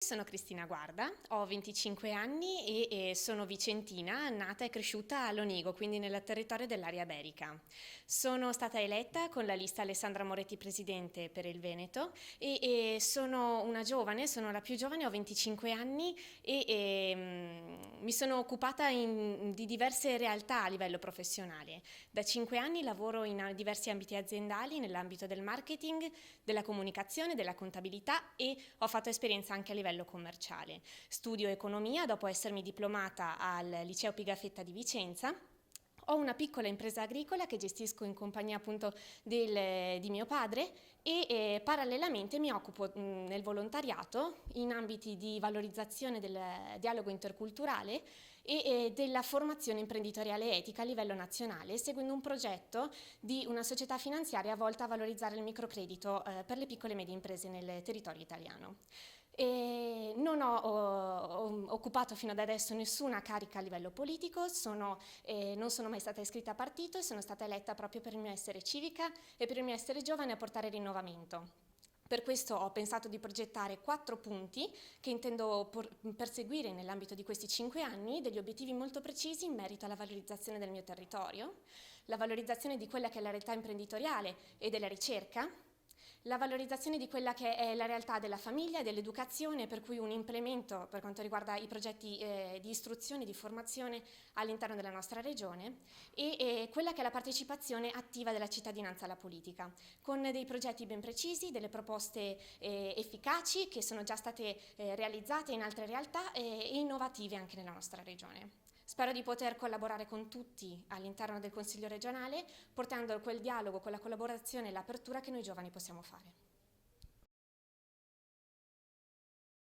sono Cristina Guarda, ho 25 anni e sono vicentina, nata e cresciuta a Lonigo, quindi nel territorio dell'area iberica. Sono stata eletta con la lista Alessandra Moretti Presidente per il Veneto e sono una giovane, sono la più giovane, ho 25 anni e mi sono occupata di diverse realtà a livello professionale. Da 5 anni lavoro in diversi ambiti aziendali nell'ambito del marketing, della comunicazione, della contabilità e ho fatto esperienza anche a livello commerciale. Studio economia dopo essermi diplomata al Liceo Pigafetta di Vicenza. Ho una piccola impresa agricola che gestisco in compagnia appunto di mio padre e parallelamente mi occupo nel volontariato in ambiti di valorizzazione del dialogo interculturale e della formazione imprenditoriale etica a livello nazionale, seguendo un progetto di una società finanziaria volta a valorizzare il microcredito per le piccole e medie imprese nel territorio italiano. E non ho occupato fino ad adesso nessuna carica a livello politico, non sono mai stata iscritta a partito e sono stata eletta proprio per il mio essere civica e per il mio essere giovane a portare rinnovamento. Per questo ho pensato di progettare 4 punti che intendo perseguire nell'ambito di questi 5 anni, degli obiettivi molto precisi in merito alla valorizzazione del mio territorio, la valorizzazione di quella che è la realtà imprenditoriale e della ricerca, la valorizzazione di quella che è la realtà della famiglia e dell'educazione, per cui un implemento per quanto riguarda i progetti di istruzione e di formazione all'interno della nostra regione e quella che è la partecipazione attiva della cittadinanza alla politica, con dei progetti ben precisi, delle proposte efficaci che sono già state realizzate in altre realtà e innovative anche nella nostra regione. Spero di poter collaborare con tutti all'interno del Consiglio regionale, portando quel dialogo, quella collaborazione e l'apertura che noi giovani possiamo fare.